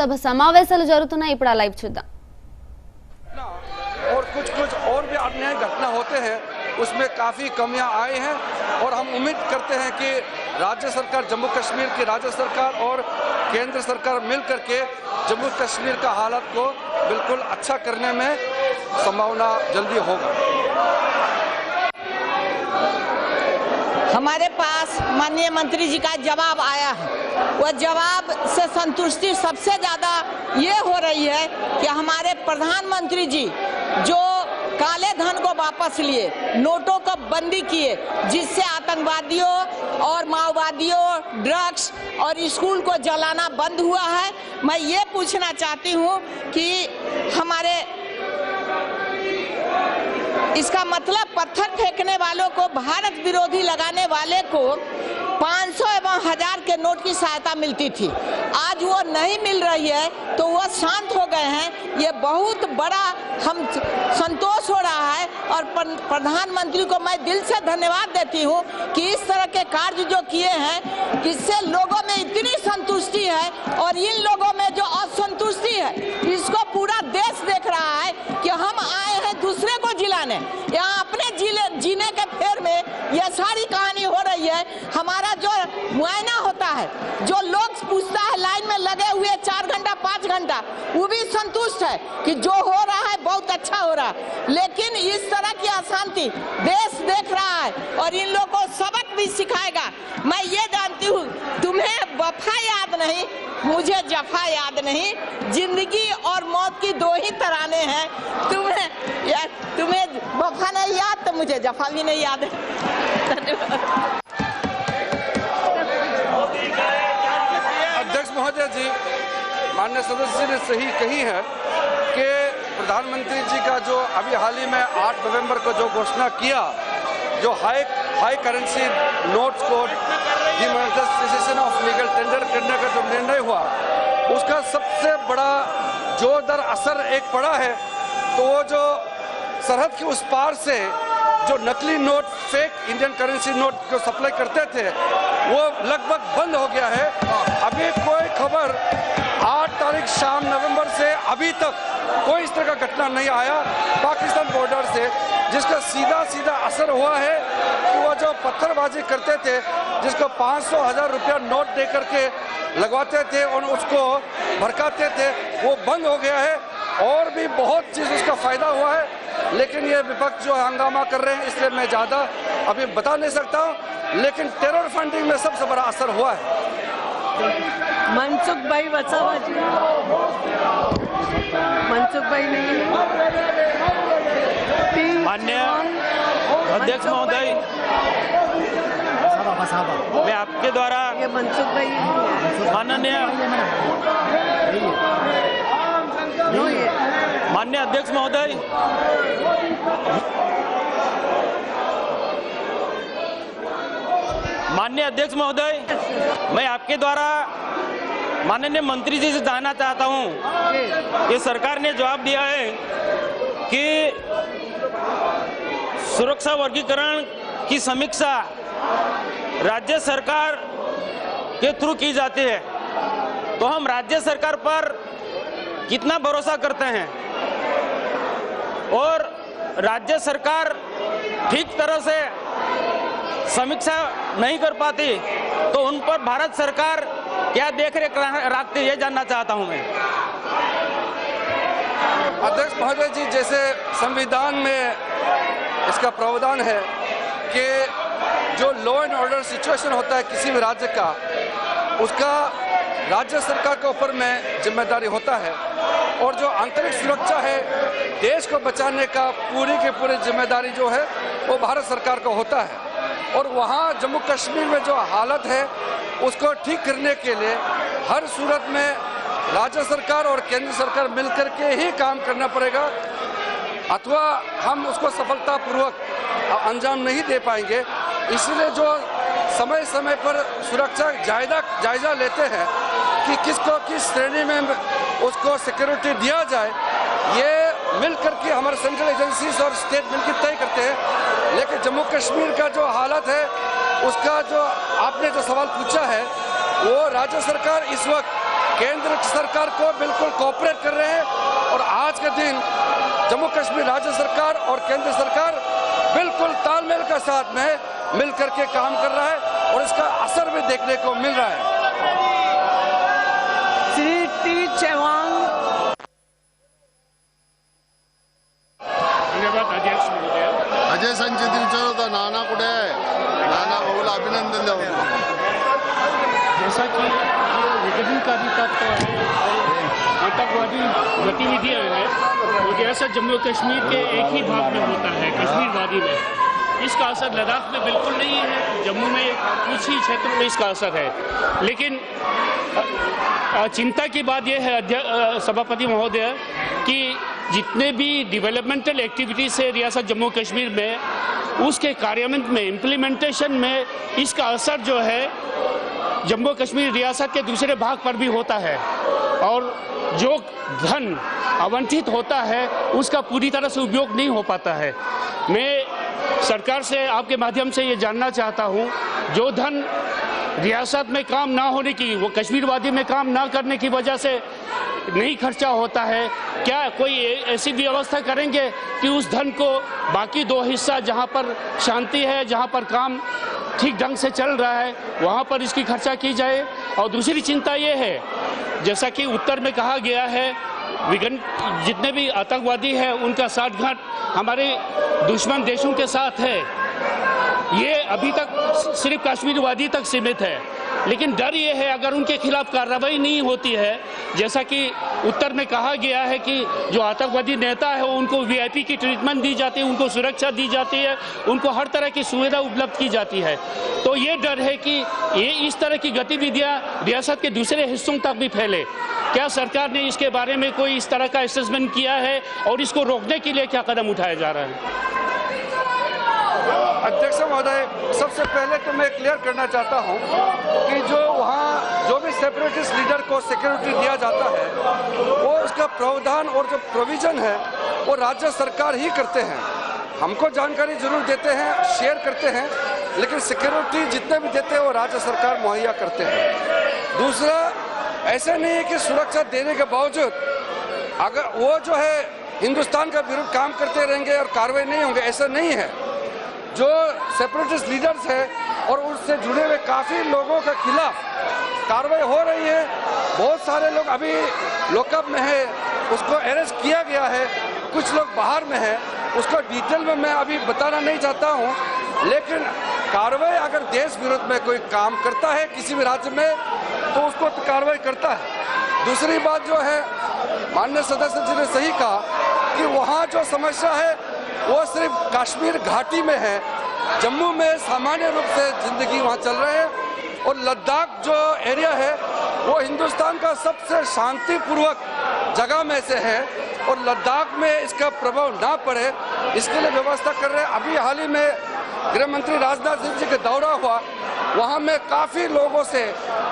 సభ సమావేశాలు జరుగుతున్నాయి. ఇప్పుడు ఆ లైవ్ చూద్దాం. और कुछ और भी अन्य घटना होते हैं, उसमें काफ़ी कमियां आई हैं और हम उम्मीद करते हैं कि राज्य सरकार, जम्मू कश्मीर की राज्य सरकार और केंद्र सरकार मिल करके जम्मू कश्मीर का हालत को बिल्कुल अच्छा करने में संभावना जल्दी होगा। हमारे पास माननीय मंत्री जी का जवाब आया है। वह जवाब से संतुष्टि सबसे ज़्यादा ये हो रही है कि हमारे प्रधानमंत्री जी जो काले धन को वापस लिए, नोटों को बंदी किए, जिससे आतंकवादियों और माओवादियों, ड्रग्स और स्कूल को जलाना बंद हुआ है। मैं ये पूछना चाहती हूँ कि हमारे इसका मतलब पत्थर फेंकने वालों को, भारत विरोधी लगाने वाले को 500 एवं 1000 के नोट की सहायता मिलती थी, आज वो नहीं मिल रही है तो वह शांत हो गए हैं। ये बहुत बड़ा हम संतोष हो रहा है और प्रधानमंत्री को मैं दिल से धन्यवाद देती हूँ कि इस तरह के कार्य जो किए हैं, इससे लोगों में इतनी संतुष्टि है और इन लोगों में जो असंतुष्टि है इसको पूरा देश देख रहा है कि हम आए हैं दूसरे को जिलाने, यहाँ अपने जीने के फेर में यह सारी कहानी हो रही है। हमारा जो मुआयना होता है, जो लोग पूछता है लाइन में लगे हुए 4 घंटा 5 घंटा, वो भी संतुष्ट है कि जो हो रहा है बहुत अच्छा हो रहा है। लेकिन इस तरह की अशांति देश देख रहा है और इन लोगों को सबक भी सिखाएगा। मैं ये जानती हूँ तुम्हें वफा याद नहीं, मुझे जफा याद नहीं, जिंदगी और मौत की 2 ही तराने हैं। तुम्हें वफा नहीं याद तो मुझे जफा भी नहीं याद है। अध्यक्ष महोदय जी, माननीय सदस्य ने सही कही है कि प्रधानमंत्री जी का जो अभी हाल ही में 8 नवंबर को जो घोषणा किया, जो हाई करेंसी नोट्स को डिमोनेटाइजेशन ऑफ लीगल टेंडर करने का जो निर्णय हुआ, उसका सबसे बड़ा जोरदार असर एक पड़ा है। तो वो जो सरहद के उस पार से जो नकली note, fake Indian currency note जो सप्लाई करते थे, वो लगभग बंद हो गया है। अभी कोई खबर 8 तारीख शाम नवंबर से अभी तक कोई इस तरह का घटना नहीं आया पाकिस्तान बॉर्डर से, जिसका सीधा असर हुआ है कि वो जो पत्थरबाजी करते थे, जिसको 500 1000 रुपया नोट दे करके लगवाते थे और उसको भड़काते थे, वो बंद हो गया है। और भी बहुत चीज़ उसका फ़ायदा हुआ है, लेकिन ये विपक्ष जो हंगामा कर रहे हैं, इसलिए मैं ज़्यादा अभी बता नहीं सकता हूँ। लेकिन टेरर फंडिंग में सबसे बड़ा असर हुआ है। मनसुख भाई वसावा जी, मनसुख भाई नहीं है। माननीय अध्यक्ष महोदय, मैं आपके द्वारा ये मनसुख भाई माननीय अध्यक्ष महोदय, मैं आपके द्वारा माननीय मंत्री जी से जानना चाहता हूं कि सरकार ने जवाब दिया है कि सुरक्षा वर्गीकरण की समीक्षा राज्य सरकार के थ्रू की जाती है, तो हम राज्य सरकार पर कितना भरोसा करते हैं और राज्य सरकार ठीक तरह से समीक्षा नहीं कर पाती तो उन पर भारत सरकार क्या देखरेख रखती है, ये जानना चाहता हूं मैं। अध्यक्ष महोदय जी, जैसे संविधान में इसका प्रावधान है कि जो लॉ एंड ऑर्डर सिचुएशन होता है किसी भी राज्य का, उसका राज्य सरकार के ऊपर में जिम्मेदारी होता है और जो आंतरिक सुरक्षा है, देश को बचाने का पूरी की पूरी जिम्मेदारी जो है वो भारत सरकार को होता है। और वहाँ जम्मू कश्मीर में जो हालत है उसको ठीक करने के लिए हर सूरत में राज्य सरकार और केंद्र सरकार मिलकर के ही काम करना पड़ेगा, अथवा हम उसको सफलतापूर्वक अंजाम नहीं दे पाएंगे। इसलिए जो समय समय पर सुरक्षा जायजा लेते हैं कि किसको किस श्रेणी में उसको सिक्योरिटी दिया जाए, ये मिलकर के हमारे सेंट्रल एजेंसीज और स्टेट मिलकर तय करते हैं। लेकिन जम्मू कश्मीर का जो हालत है, उसका जो आपने जो सवाल पूछा है, वो राज्य सरकार इस वक्त केंद्र सरकार को बिल्कुल कोऑपरेट कर रहे हैं और आज के दिन जम्मू कश्मीर राज्य सरकार और केंद्र सरकार बिल्कुल तालमेल के साथ में मिल करके काम कर रहा है और इसका असर भी देखने को मिल रहा है। श्री टी चौहान। धन्यवाद अध्यक्ष महोदय। अजय संचित विचार होता नाना कुठे आहे? नाना भाऊला अभिनंदन द्यावं। जैसा कि विघटन का भी तत्व है, आतंकवादी गतिविधियां हैं, वो जैसा जम्मू कश्मीर के एक ही भाग में होता है, कश्मीरवादी में, इसका असर लद्दाख में बिल्कुल नहीं है। जम्मू में कुछ ही क्षेत्रों में इसका असर है। लेकिन चिंता की बात यह है सभापति महोदय कि जितने भी डेवलपमेंटल एक्टिविटीज है रियासत जम्मू कश्मीर में, उसके कार्यान्वयन में, इम्प्लीमेंटेशन में इसका असर जो है जम्मू कश्मीर रियासत के दूसरे भाग पर भी होता है और जो धन आवंटित होता है उसका पूरी तरह से उपयोग नहीं हो पाता है। मैं सरकार से आपके माध्यम से ये जानना चाहता हूँ, जो धन रियासत में काम ना होने की, वो कश्मीर वादी में काम ना करने की वजह से नहीं खर्चा होता है, क्या कोई ऐसी व्यवस्था करेंगे कि उस धन को बाकी दो हिस्सा जहाँ पर शांति है, जहाँ पर काम ठीक ढंग से चल रहा है, वहाँ पर इसकी खर्चा की जाए। और दूसरी चिंता ये है, जैसा कि उत्तर में कहा गया है, जितने भी आतंकवादी हैं उनका साठगांठ हमारे दुश्मन देशों के साथ है। ये अभी तक सिर्फ कश्मीरवादी तक सीमित है, लेकिन डर ये है अगर उनके खिलाफ कार्रवाई नहीं होती है, जैसा कि उत्तर में कहा गया है कि जो आतंकवादी नेता है उनको वीआईपी की ट्रीटमेंट दी जाती है, उनको सुरक्षा दी जाती है, उनको हर तरह की सुविधा उपलब्ध की जाती है, तो ये डर है कि ये इस तरह की गतिविधियां रियासत के दूसरे हिस्सों तक भी फैले। क्या सरकार ने इसके बारे में कोई इस तरह का असेसमेंट किया है और इसको रोकने के लिए क्या कदम उठाया जा रहा है? अध्यक्ष महोदय, सबसे पहले तो मैं क्लियर करना चाहता हूं कि जो वहां जो भी सेपरेटिस्ट लीडर को सिक्योरिटी दिया जाता है, वो उसका प्रावधान और जो प्रोविजन है वो राज्य सरकार ही करते हैं। हमको जानकारी जरूर देते हैं, शेयर करते हैं, लेकिन सिक्योरिटी जितने भी देते हैं वो राज्य सरकार मुहैया करते हैं। दूसरा, ऐसा नहीं है कि सुरक्षा देने के बावजूद अगर वो जो है हिंदुस्तान का विरुद्ध काम करते रहेंगे और कार्रवाई नहीं होंगे, ऐसा नहीं है। जो सेपरेटिस्ट लीडर्स हैं और उससे जुड़े हुए काफ़ी लोगों के खिलाफ कार्रवाई हो रही है। बहुत सारे लोग अभी लॉकअप में है, उसको अरेस्ट किया गया है, कुछ लोग बाहर में है, उसको डिटेल में मैं अभी बताना नहीं चाहता हूं, लेकिन कार्रवाई अगर देश विरुद्ध में कोई काम करता है किसी भी राज्य में तो उसको तो कार्रवाई करता है। दूसरी बात जो है, माननीय सदस्य जी ने सही कहा कि वहाँ जो समस्या है वो सिर्फ कश्मीर घाटी में है। जम्मू में सामान्य रूप से जिंदगी वहाँ चल रहे हैं और लद्दाख जो एरिया है वो हिंदुस्तान का सबसे शांतिपूर्वक जगह में से है और लद्दाख में इसका प्रभाव ना पड़े इसके लिए व्यवस्था कर रहे हैं। अभी हाल ही में गृह मंत्री राजनाथ सिंह जी का दौरा हुआ, वहाँ में काफ़ी लोगों से,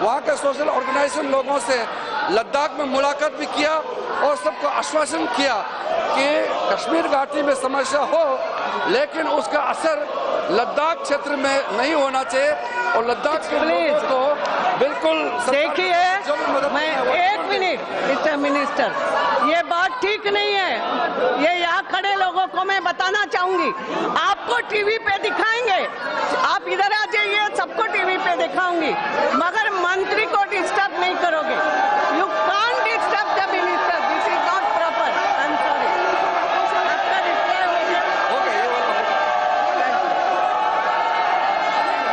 वहाँ के सोशल ऑर्गेनाइजेशन लोगों से लद्दाख में मुलाकात भी किया और सबको आश्वासन किया कि कश्मीर घाटी में समस्या हो लेकिन उसका असर लद्दाख क्षेत्र में नहीं होना चाहिए और लद्दाख के लोगों को बिल्कुल देखिए, मैं एक मिनट मिस्टर मिनिस्टर, ये बात ठीक नहीं है। ये यहाँ खड़े लोगों को मैं बताना चाहूंगी, आपको टीवी पे दिखाएंगे, आप इधर आ जाइए, सबको टीवी पे दिखाऊंगी, मगर मंत्री को डिस्टर्ब नहीं करोगे। You can't disturb the minister, this is not proper. I am sorry, आपका रिप्लाई हो गया।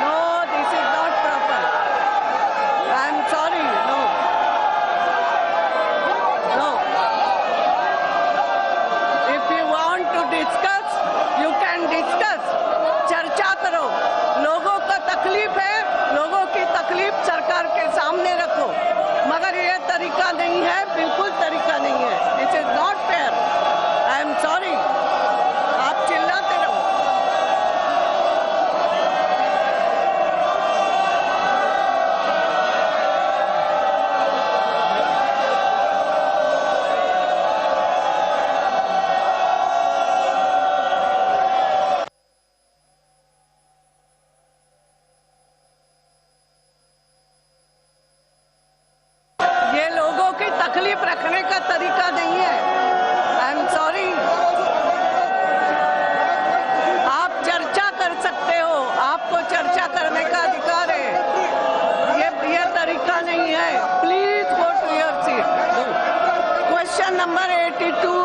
No, this is not proper. I am sorry, no no. If you want to discuss, you can discuss, चर्चा करो। लोगों को तकलीफ है, लोगों की तकलीफ सरकार के सामने रखो, मगर ये रखने का तरीका नहीं है। आई एम सॉरी। आप चर्चा कर सकते हो, आपको चर्चा करने का अधिकार है, ये तरीका नहीं है। Please go to your seat. Question number 82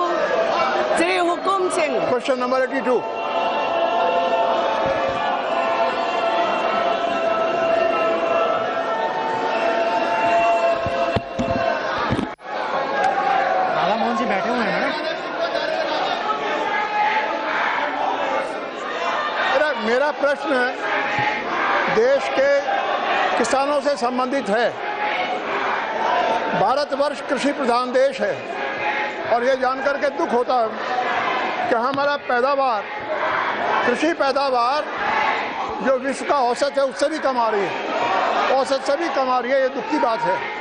Shri Hukum Singh. Question number 82। Radha Mohan ji बैठे हुए हैं ना। मेरा प्रश्न देश के किसानों से संबंधित है। भारतवर्ष कृषि प्रधान देश है और ये जानकर के दुख होता है कि हमारा पैदावार, कृषि पैदावार जो विश्व का औसत है उससे भी कम आ रही है, औसत से भी कम आ रही है। ये दुख की बात है।